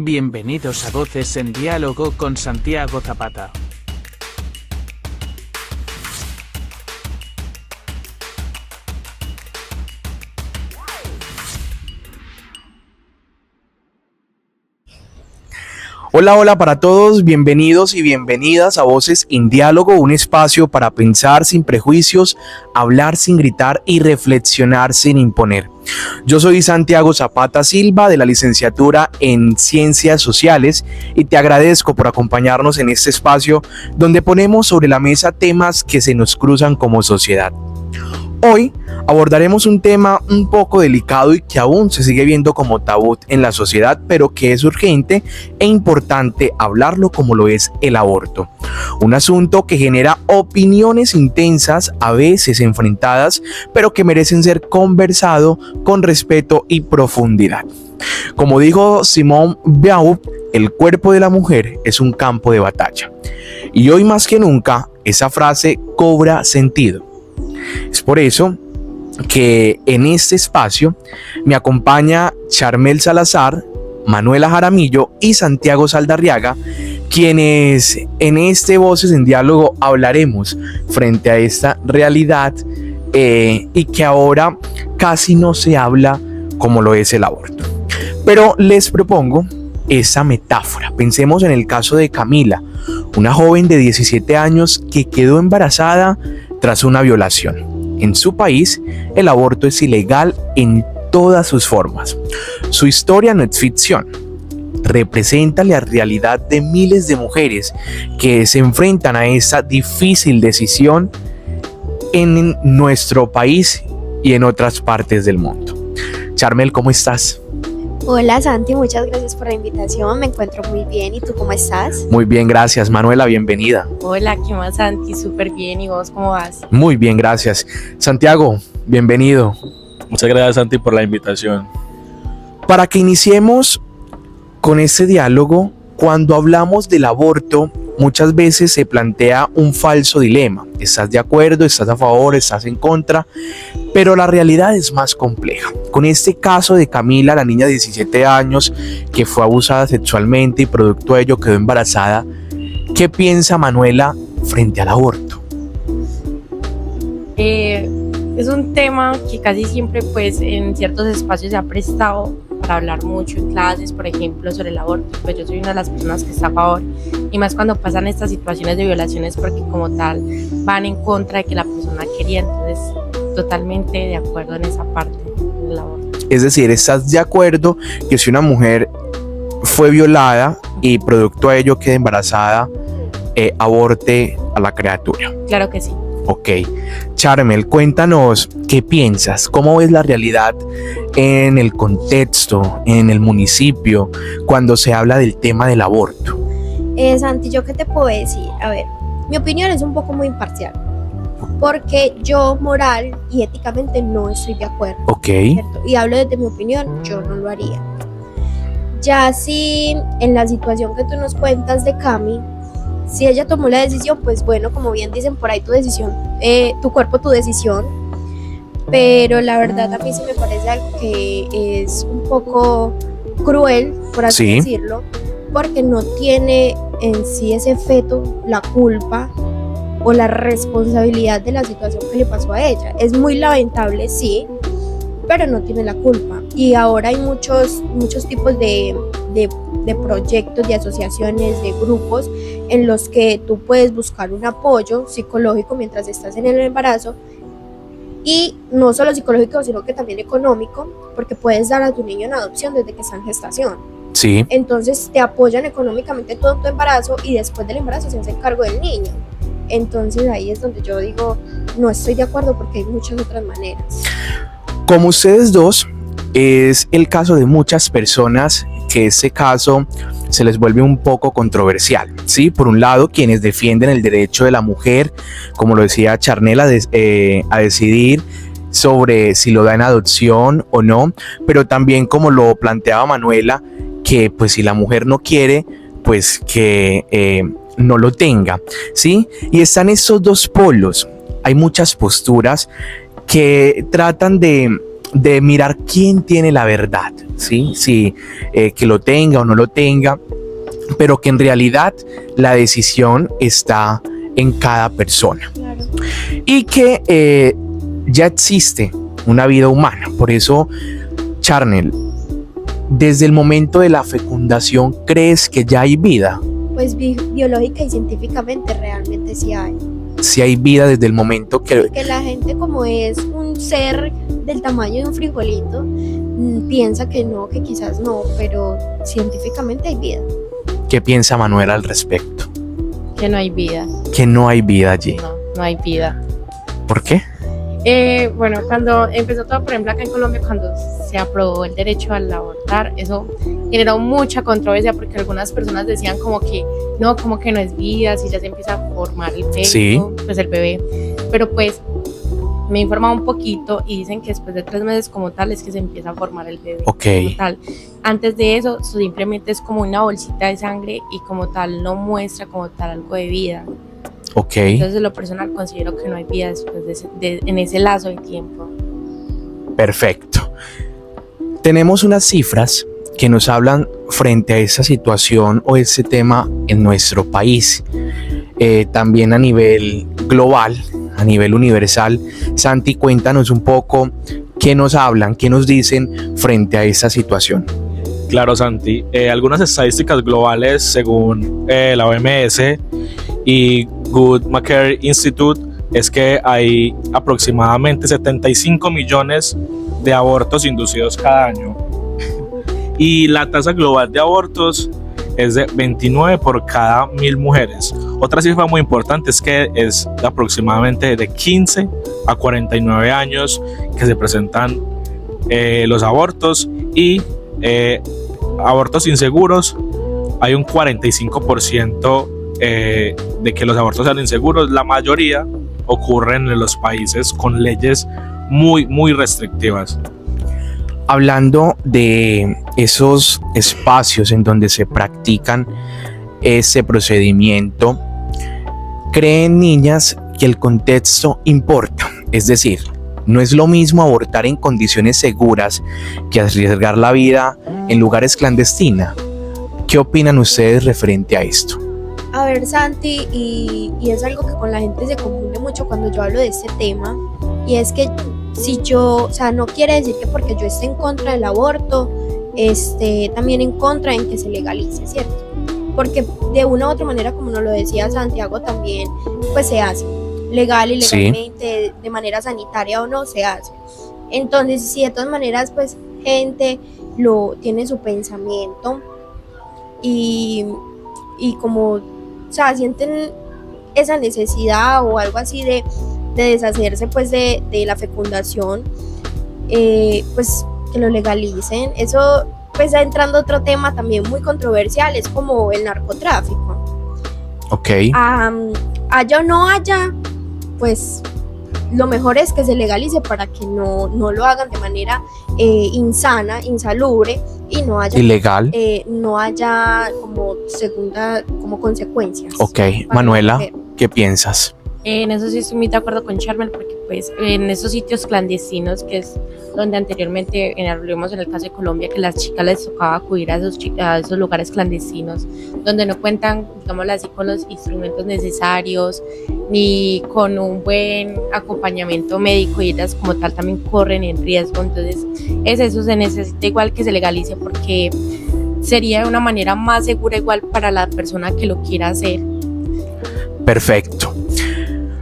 Bienvenidos a Voces en Diálogo con Santiago Zapata. Hola para todos, bienvenidos y bienvenidas a Voces en Diálogo, un espacio para pensar sin prejuicios, hablar sin gritar y reflexionar sin imponer. Yo soy Santiago Zapata Silva de la licenciatura en Ciencias Sociales y te agradezco por acompañarnos en este espacio donde ponemos sobre la mesa temas que se nos cruzan como sociedad. Hoy abordaremos un tema un poco delicado y que aún se sigue viendo como tabú en la sociedad, pero que es urgente e importante hablarlo, como lo es el aborto. Un asunto que genera opiniones intensas, a veces enfrentadas, pero que merecen ser conversado con respeto y profundidad. Como dijo Simone Weil, el cuerpo de la mujer es un campo de batalla. Y hoy más que nunca, esa frase cobra sentido. Es por eso que en este espacio me acompaña Charmel Salazar, Manuela Jaramillo y Santiago Saldarriaga, quienes en este Voces en Diálogo hablaremos frente a esta realidad y que ahora casi no se habla como lo es el aborto. Pero les propongo esa metáfora. Pensemos en el caso de Camila, una joven de 17 años que quedó embarazada tras una violación. En su país, el aborto es ilegal en todas sus formas. Su historia no es ficción. Representa la realidad de miles de mujeres que se enfrentan a esa difícil decisión en nuestro país y en otras partes del mundo. Charmel, ¿cómo estás? Hola Santi, muchas gracias por la invitación, me encuentro muy bien, ¿y tú cómo estás? Muy bien, gracias. Manuela, bienvenida. Hola, ¿qué más, Santi? Súper bien, ¿y vos cómo vas? Muy bien, gracias. Santiago, bienvenido. Muchas gracias, Santi, por la invitación. Para que iniciemos con este diálogo, cuando hablamos del aborto, muchas veces se plantea un falso dilema. ¿Estás de acuerdo? ¿Estás a favor? ¿Estás en contra? Pero la realidad es más compleja. Con este caso de Camila, la niña de 17 años que fue abusada sexualmente y producto de ello quedó embarazada, ¿qué piensa Manuela frente al aborto? Es un tema que casi siempre pues en ciertos espacios se ha prestado para hablar mucho en clases, por ejemplo, sobre el aborto. Pues yo soy una de las personas que está a favor, y más cuando pasan estas situaciones de violaciones, porque como tal van en contra de que la persona quería. Entonces totalmente de acuerdo en esa parte del aborto. Es decir, ¿estás de acuerdo que si una mujer fue violada y producto de ello queda embarazada, aborte a la criatura? Claro que sí. Ok. Charmel, cuéntanos qué piensas, cómo ves la realidad en el contexto, en el municipio, cuando se habla del tema del aborto. Santi, ¿yo qué te puedo decir? A ver, mi opinión es un poco muy imparcial, porque yo moral y éticamente no estoy de acuerdo. Ok. ¿Cierto? Y hablo desde mi opinión, yo no lo haría. Ya si en la situación que tú nos cuentas de Cami, si ella tomó la decisión, pues bueno, como bien dicen por ahí, tu decisión, tu cuerpo, tu decisión. Pero la verdad a mí sí me parece algo que es un poco cruel, por así decirlo, porque no tiene en sí ese feto la culpa o la responsabilidad de la situación que le pasó a ella. Es muy lamentable, sí, pero no tiene la culpa. Y ahora hay muchos tipos de proyectos, de asociaciones, de grupos en los que tú puedes buscar un apoyo psicológico mientras estás en el embarazo, y no solo psicológico, sino que también económico, porque puedes dar a tu niño en adopción desde que está en gestación. Sí. Entonces te apoyan económicamente todo tu embarazo y después del embarazo se hacen cargo del niño. Entonces ahí es donde yo digo, no estoy de acuerdo, porque hay muchas otras maneras. Como ustedes dos, es el caso de muchas personas que este caso se les vuelve un poco controversial, ¿sí? Por un lado, quienes defienden el derecho de la mujer, como lo decía Charnel, a decidir sobre si lo da en adopción o no, pero también, como lo planteaba Manuela, que pues si la mujer no quiere, pues que no lo tenga, ¿sí? Y están estos dos polos. Hay muchas posturas que tratan de de mirar quién tiene la verdad, ¿sí? Si que lo tenga o no lo tenga, pero que en realidad la decisión está en cada persona. Claro. Y que ya existe una vida humana. Por eso, Charnel, desde el momento de la fecundación, ¿crees que ya hay vida? Pues biológica y científicamente realmente sí hay. Si hay vida desde el momento que... Porque la gente, como es un ser del tamaño de un frijolito, piensa que no, que quizás no, pero científicamente hay vida. ¿Qué piensa Manuel al respecto? Que no hay vida. Que no hay vida allí. No hay vida. ¿Por qué? Bueno, cuando empezó todo, por ejemplo, acá en Colombia, cuando se aprobó el derecho al abortar, eso generó mucha controversia porque algunas personas decían como que no es vida, si ya se empieza a formar el feto, Sí. pues el bebé. Pero pues me he informado un poquito y dicen que después de 3 meses como tal es que se empieza a formar el bebé. Ok. Como tal. Antes de eso simplemente es como una bolsita de sangre y como tal no muestra como tal algo de vida. Ok. Entonces en lo personal considero que no hay vida después en ese lazo de tiempo. Perfecto. Tenemos unas cifras que nos hablan frente a esa situación o ese tema en nuestro país. También a nivel global, a nivel universal. Santi, cuéntanos un poco qué nos hablan, qué nos dicen frente a esa situación. Claro, Santi. Algunas estadísticas globales según la OMS y Good Macare Institute es que hay aproximadamente 75 millones de abortos inducidos cada año. Y la tasa global de abortos es de 29 por cada 1.000 mujeres. Otra cifra muy importante es que es de aproximadamente de 15 a 49 años que se presentan los abortos y abortos inseguros. Hay un 45% de que los abortos sean inseguros. La mayoría ocurren en los países con leyes muy restrictivas. Hablando de esos espacios en donde se practican ese procedimiento, ¿creen niñas que el contexto importa? Es decir, no es lo mismo abortar en condiciones seguras que arriesgar la vida en lugares clandestinos. ¿Qué opinan ustedes referente a esto? A ver, Santi, y es algo que con la gente se confunde mucho cuando yo hablo de este tema, y es que si yo, o sea, no quiere decir que porque yo esté en contra del aborto, esté también en contra en que se legalice, ¿cierto? Porque de una u otra manera, como nos lo decía Santiago también, pues se hace, legal y legalmente, sí, de manera sanitaria o no, se hace. Entonces, si de todas maneras, pues, gente lo tiene su pensamiento y como, o sea, sienten esa necesidad o algo así de deshacerse pues de la fecundación, pues que lo legalicen. Eso pues está entrando otro tema también muy controversial, es como el narcotráfico. Ok. Haya o no haya, pues lo mejor es que se legalice para que no lo hagan de manera insana, insalubre, y no haya ilegal, no haya como consecuencias. Ok, Manuela, ¿qué piensas? En eso sí estoy muy de acuerdo con Charmel, porque pues en esos sitios clandestinos, que es donde anteriormente hablamos en el caso de Colombia, que las chicas les tocaba acudir a esos lugares clandestinos, donde no cuentan, digámoslo así, con los instrumentos necesarios, ni con un buen acompañamiento médico, y ellas como tal también corren en riesgo. Entonces eso se necesita igual que se legalice, porque sería una manera más segura igual para la persona que lo quiera hacer. Perfecto.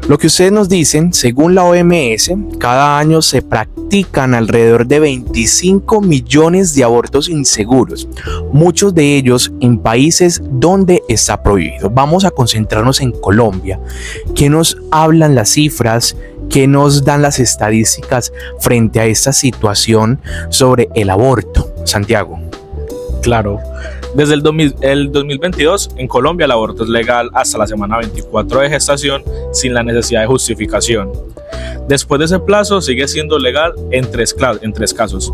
Lo que ustedes nos dicen, según la OMS, cada año se practican alrededor de 25 millones de abortos inseguros, muchos de ellos en países donde está prohibido. Vamos a concentrarnos en Colombia. ¿Qué nos hablan las cifras? ¿Qué nos dan las estadísticas frente a esta situación sobre el aborto? Santiago. Claro. Desde el 2022 en Colombia el aborto es legal hasta la semana 24 de gestación sin la necesidad de justificación. Después de ese plazo sigue siendo legal en tres casos.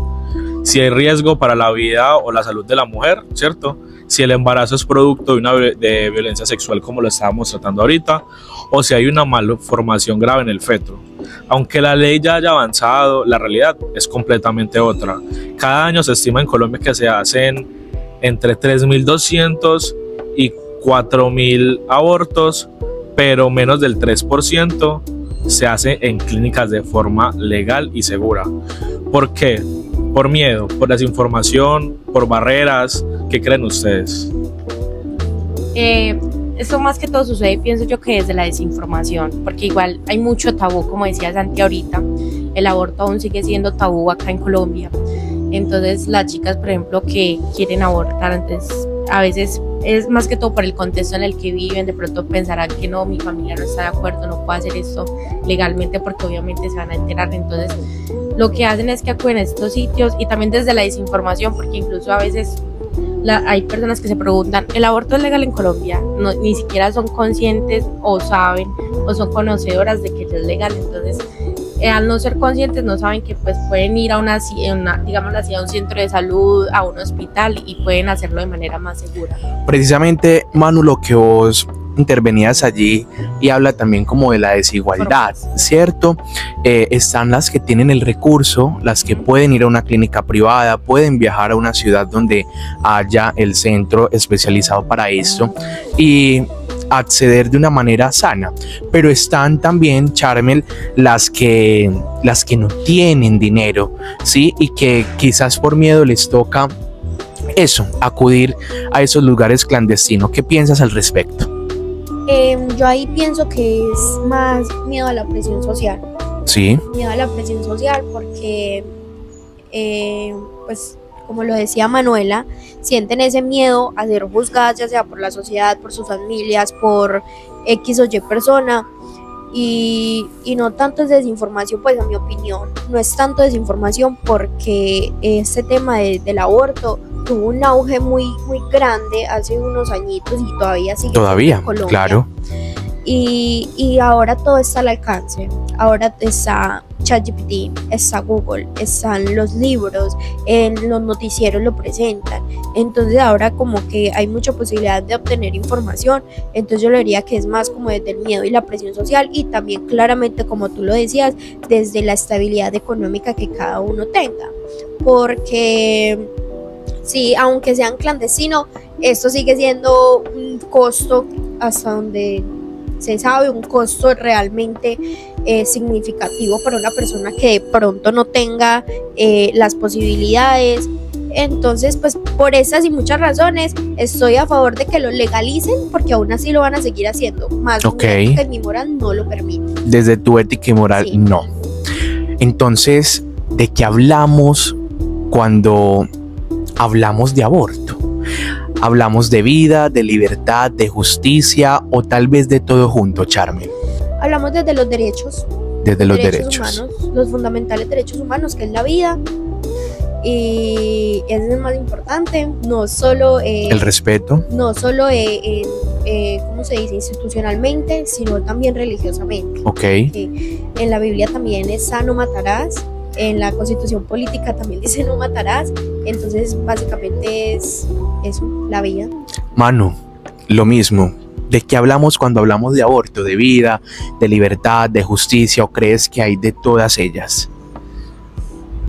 Si hay riesgo para la vida o la salud de la mujer, ¿cierto? si el embarazo es producto de de violencia sexual como lo estábamos tratando ahorita, o si hay una malformación grave en el feto. Aunque la ley ya haya avanzado, la realidad es completamente otra. Cada año se estima en Colombia que se hacen entre 3.200 y 4.000 abortos, pero menos del 3% se hace en clínicas de forma legal y segura. ¿Por qué? Por miedo, por desinformación, por barreras. ¿Qué creen ustedes? Esto más que todo sucede, pienso yo, que desde la desinformación, porque igual hay mucho tabú, como decía Santi ahorita, el aborto aún sigue siendo tabú acá en Colombia. Entonces las chicas, por ejemplo, que quieren abortar, entonces a veces es más que todo por el contexto en el que viven, de pronto pensarán que no, mi familia no está de acuerdo, no puedo hacer esto legalmente porque obviamente se van a enterar. Entonces lo que hacen es que acuden a estos sitios, y también desde la desinformación, porque incluso a veces hay personas que se preguntan, ¿el aborto es legal en Colombia? No, ni siquiera son conscientes o saben o son conocedoras de que es legal. Entonces al no ser conscientes no saben que pues pueden ir a digamos así, a un centro de salud, a un hospital, y pueden hacerlo de manera más segura. Precisamente, Manu, lo que vos intervenías allí y habla también como de la desigualdad, ¿cierto? Están las que tienen el recurso, las que pueden ir a una clínica privada, pueden viajar a una ciudad donde haya el centro especializado para esto y acceder de una manera sana, pero están también, Charmel, las que no tienen dinero, ¿sí? Y que quizás por miedo les toca eso, acudir a esos lugares clandestinos. ¿Qué piensas al respecto? Yo ahí pienso que es más miedo a la presión social. Sí. Miedo a la presión social porque, pues, como lo decía Manuela, sienten ese miedo a ser juzgadas, ya sea por la sociedad, por sus familias, por X o Y persona. Y no tanto es desinformación, pues a mi opinión, no es tanto desinformación porque este tema del aborto tuvo un auge muy grande hace unos añitos y todavía sigue en Colombia. Claro. Y ahora todo está al alcance. Ahora está ChatGPT, está Google, están los libros, en los noticieros lo presentan. Entonces ahora como que hay mucha posibilidad de obtener información. Entonces yo le diría que es más como desde el miedo y la presión social, y también claramente, como tú lo decías, desde la estabilidad económica que cada uno tenga. Porque sí, aunque sean clandestinos, esto sigue siendo un costo, hasta donde se sabe, un costo realmente significativo para una persona que de pronto no tenga las posibilidades. Entonces, pues por esas y muchas razones estoy a favor de que lo legalicen, porque aún así lo van a seguir haciendo, más que mi moral no lo permite. Desde tu ética y moral, sí. No. Entonces, ¿de qué hablamos cuando hablamos de aborto? ¿Hablamos de vida, de libertad, de justicia, o tal vez de todo junto, Charmel? Hablamos desde los derechos. Desde los derechos humanos, los fundamentales derechos humanos, que es la vida. Y ese es el más importante, no solo el respeto, no solo ¿cómo se dice? Institucionalmente, sino también religiosamente. En la Biblia también está no matarás, en la Constitución política también dice no matarás. Entonces básicamente es eso, la vida. Manu, lo mismo. ¿De qué hablamos cuando hablamos de aborto? ¿De vida, de libertad, de justicia, o crees que hay de todas ellas?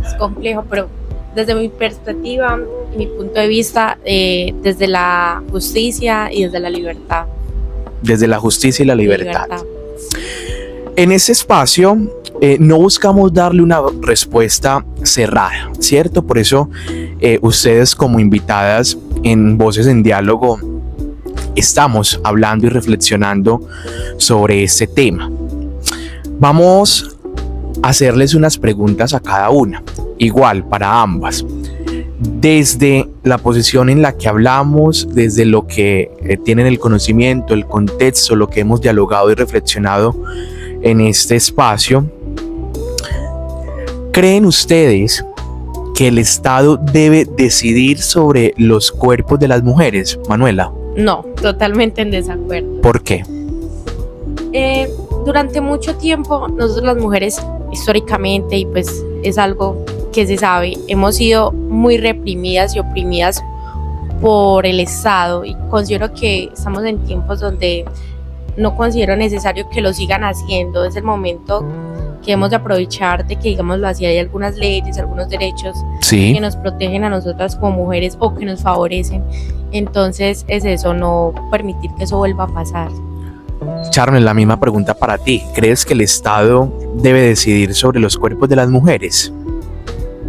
Es complejo, pero desde mi perspectiva y mi punto de vista, desde la justicia y desde la libertad. Desde la justicia y la libertad. En ese espacio no buscamos darle una respuesta cerrada, ¿cierto? Por eso ustedes, como invitadas en Voces en Diálogo, estamos hablando y reflexionando sobre este tema. Vamos a hacerles unas preguntas a cada una, igual para ambas, desde la posición en la que hablamos, desde lo que tienen el conocimiento, el contexto, lo que hemos dialogado y reflexionado en este espacio. ¿Creen ustedes que el Estado debe decidir sobre los cuerpos de las mujeres, Manuela? No, totalmente en desacuerdo. ¿Por qué? Durante mucho tiempo, nosotros las mujeres, históricamente, y pues es algo que se sabe, hemos sido muy reprimidas y oprimidas por el Estado, y considero que estamos en tiempos donde no considero necesario que lo sigan haciendo. Es el momento que hemos de aprovechar de que, digámoslo así, hay algunas leyes, algunos derechos Sí. que nos protegen a nosotras como mujeres o que nos favorecen. Entonces es eso, no permitir que eso vuelva a pasar. Charmen, la misma pregunta para ti. ¿Crees que el Estado debe decidir sobre los cuerpos de las mujeres?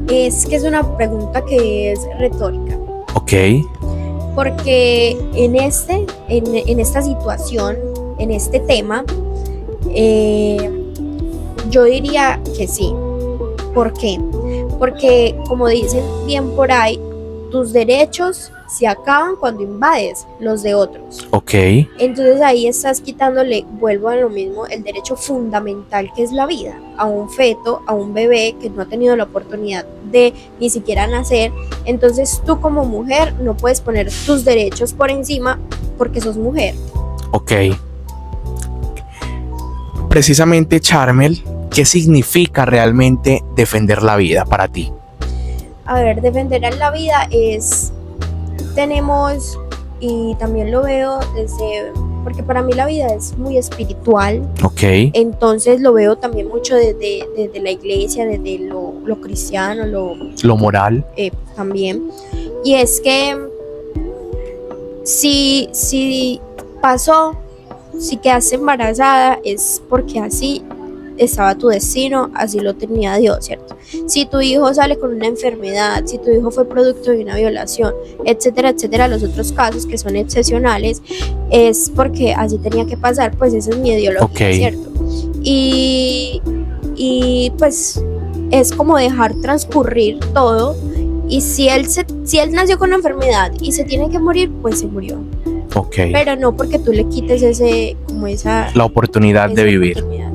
Es que es una pregunta que es retórica, Ok, porque en esta situación, en este tema, yo diría que sí. ¿Por qué? Porque, como dicen bien por ahí, tus derechos se acaban cuando invades los de otros. ok, Entonces ahí estás quitándole, vuelvo a lo mismo, el derecho fundamental que es la vida, a un feto, a un bebé que no ha tenido la oportunidad de ni siquiera nacer. Entonces tú como mujer no puedes poner tus derechos por encima porque sos mujer. ok. Precisamente, Charmel, ¿qué significa realmente defender la vida para ti? A ver, defender a la vida tenemos, y también lo veo porque para mí la vida es muy espiritual, Ok, entonces lo veo también mucho desde la iglesia, desde lo cristiano, lo moral. también. Y es que si pasó, si quedaste embarazada, es porque así estaba tu destino, así lo tenía Dios, ¿cierto? Si tu hijo sale con una enfermedad, si tu hijo fue producto de una violación, etcétera, etcétera, los otros casos que son excepcionales, es porque así tenía que pasar. Pues esa es mi ideología, Ok. ¿cierto? Y pues es como dejar transcurrir todo, y si él nació con una enfermedad y se tiene que morir, pues se murió, Ok, pero no porque tú le quites la oportunidad de esa vivir. oportunidad.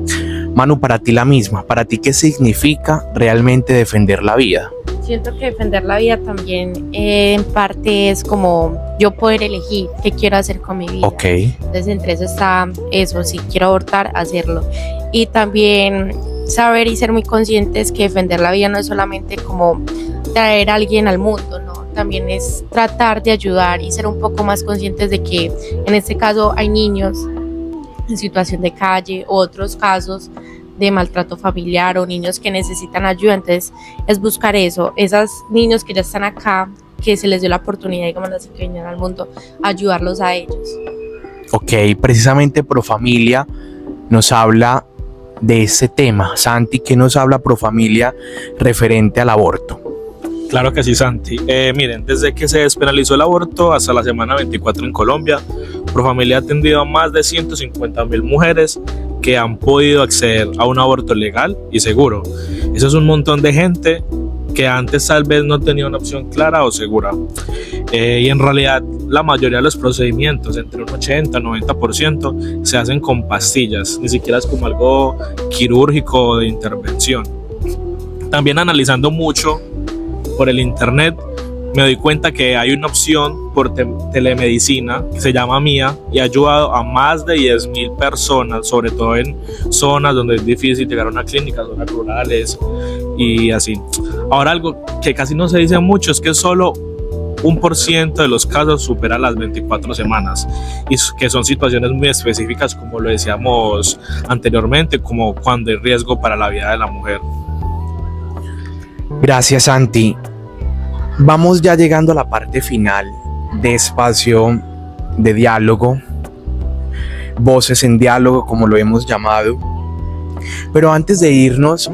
Manu, para ti la misma. ¿Para ti qué significa realmente defender la vida? Siento que defender la vida también en parte es como yo poder elegir qué quiero hacer con mi vida. Ok, Entonces entre eso está eso, si quiero abortar, hacerlo. Y también saber y ser muy conscientes que defender la vida no es solamente como traer a alguien al mundo, no, también es tratar de ayudar y ser un poco más conscientes de que en este caso hay niños en situación de calle, o otros casos de maltrato familiar o niños que necesitan ayuda. Entonces es buscar eso, esos niños que ya están acá, que se les dio la oportunidad, digamos así, que vinieron al mundo, ayudarlos a ellos. ok. Precisamente Profamilia nos habla de este tema. Santi, ¿qué nos habla Profamilia referente al aborto? Claro que sí, Santi. Miren, desde que se despenalizó el aborto hasta la semana 24 en Colombia, Profamilia ha atendido a más de 150,000 mujeres que han podido acceder a un aborto legal y seguro. Eso es un montón de gente que antes tal vez no tenía una opción clara o segura. Y en realidad la mayoría de los procedimientos, entre un 80-90%, se hacen con pastillas, ni siquiera es como algo quirúrgico o de intervención. También analizando mucho por el internet, me doy cuenta que hay una opción por telemedicina que se llama Mía y ha ayudado a más de 10,000 personas, sobre todo en zonas donde es difícil llegar a una clínica, zonas rurales y así. Ahora, algo que casi no se dice mucho es que solo 1% de los casos supera las 24 semanas y que son situaciones muy específicas, como lo decíamos anteriormente, como cuando hay riesgo para la vida de la mujer. Gracias, Santi. Vamos ya llegando a la parte final de espacio de diálogo, voces en diálogo, como lo hemos llamado. Pero antes de irnos,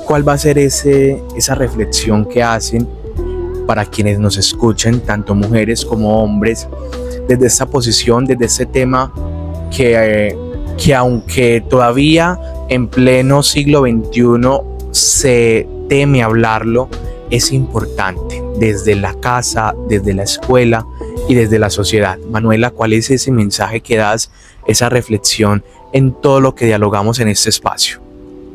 ¿cuál va a ser esa reflexión que hacen para quienes nos escuchen, tanto mujeres como hombres, desde esta posición, desde este tema que aunque todavía en pleno siglo XXI se teme hablarlo, es importante desde la casa, desde la escuela y desde la sociedad? Manuela, ¿cuál es ese mensaje que das, esa reflexión en todo lo que dialogamos en este espacio?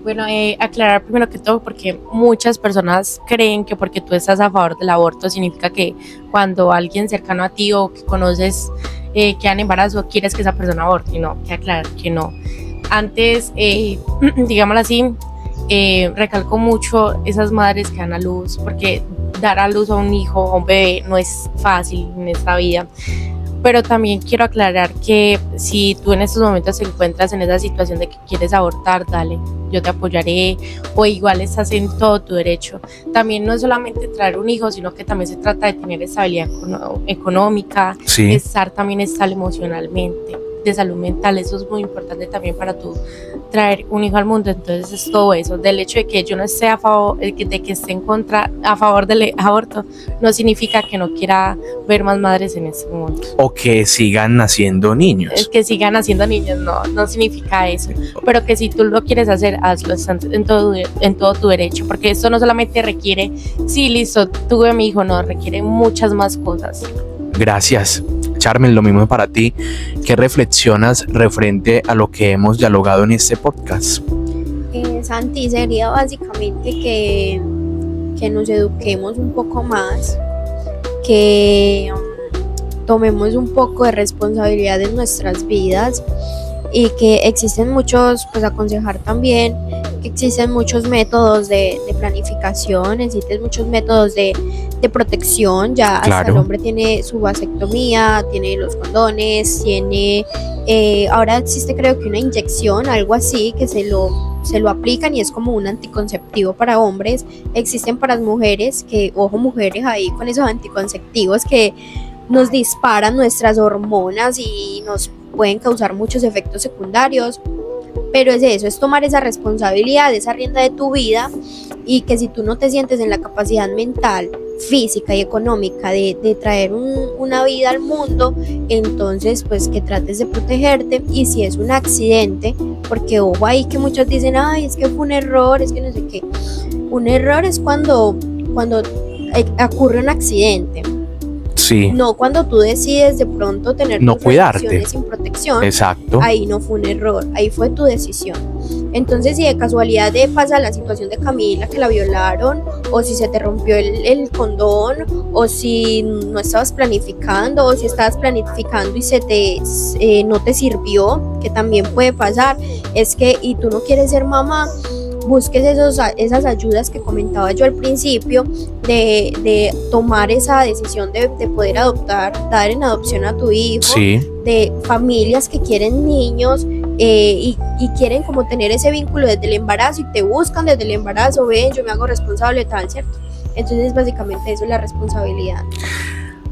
Bueno, aclarar primero que todo, porque muchas personas creen que porque tú estás a favor del aborto significa que cuando alguien cercano a ti o que conoces queda en embarazo, quieres que esa persona aborte. Y no, que aclarar que no. Antes, digámoslo así, recalco mucho esas madres que dan a luz, porque dar a luz a un hijo, a un bebé, no es fácil en esta vida. Pero también quiero aclarar que si tú en estos momentos te encuentras en esa situación de que quieres abortar, dale, yo te apoyaré, o igual estás en todo tu derecho. También no es solamente traer un hijo, sino que también se trata de tener estabilidad económica, Sí. estar también estable emocionalmente, de salud mental. Eso es muy importante también para tú traer un hijo al mundo. Entonces es todo eso. Del hecho de que yo no esté a favor, de que esté en contra, a favor del aborto, no significa que no quiera ver más madres en este mundo. O que sigan naciendo Es niños. que sigan haciendo niños, no significa eso. Pero que si tú lo quieres hacer, hazlo, estás en todo tu derecho. Porque esto no solamente requiere, sí, listo, tuve a mi hijo, no, requiere muchas más cosas. Gracias. Charmel, lo mismo para ti. ¿Qué reflexionas referente a lo que hemos dialogado en este podcast? Santi, sería básicamente que nos eduquemos un poco más, que tomemos un poco de responsabilidad en nuestras vidas y que existen muchos, pues aconsejar también que existen muchos métodos de planificación, existen muchos métodos de protección, ya hasta Claro. el hombre tiene su vasectomía, tiene los condones, tiene, ahora existe creo que una inyección, algo así, que se lo aplican y es como un anticonceptivo para hombres. Existen para las mujeres, que, ojo, mujeres ahí con esos anticonceptivos que nos disparan nuestras hormonas y nos pueden causar muchos efectos secundarios, pero es eso, es tomar esa responsabilidad, esa rienda de tu vida, y que si tú no te sientes en la capacidad mental, física y económica de traer una vida al mundo, entonces pues que trates de protegerte. Y si es un accidente, porque ojo ahí que muchos dicen, ay, es que fue un error, es que no sé qué. Un error es cuando ocurre un accidente, Sí, no cuando tú decides de pronto tener No tus cuidarte. relaciones sin protección. exacto. Ahí no fue un error, ahí fue tu decisión. Entonces, si de casualidad pasa la situación de Camila, que la violaron, o si se te rompió el condón, o si no estabas planificando, o si estabas planificando y no te sirvió, que también puede pasar, es que, y tú no quieres ser mamá, busques esas ayudas que comentaba yo al principio, de tomar esa decisión de poder adoptar, dar en adopción a tu hijo, Sí, de familias que quieren niños, y quieren como tener ese vínculo desde el embarazo y te buscan desde el embarazo, ven, yo me hago responsable tal, ¿cierto? Entonces básicamente eso es la responsabilidad.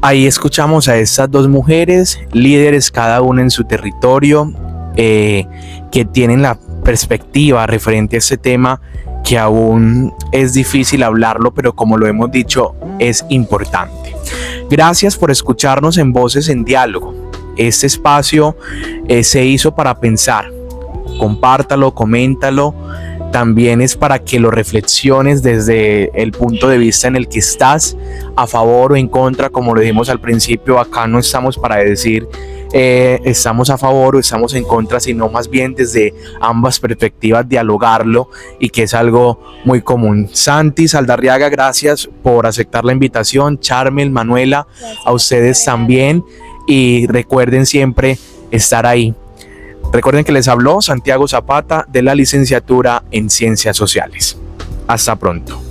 ahí escuchamos a estas dos mujeres, líderes cada una en su territorio, que tienen la perspectiva referente a este tema, que aún es difícil hablarlo, pero como lo hemos dicho, es importante. Gracias por escucharnos en Voces en Diálogo. Este espacio se hizo para pensar. Compártalo, coméntalo. También es para que lo reflexiones desde el punto de vista en el que estás, a favor o en contra. Como lo dijimos al principio, acá no estamos para decir estamos a favor o estamos en contra, sino más bien desde ambas perspectivas dialogarlo, y que es algo muy común. Santi Saldarriaga, gracias por aceptar la invitación. Charmel, Manuela, a ustedes también, y recuerden siempre estar ahí. Recuerden que les habló Santiago Zapata de la licenciatura en Ciencias Sociales. Hasta pronto.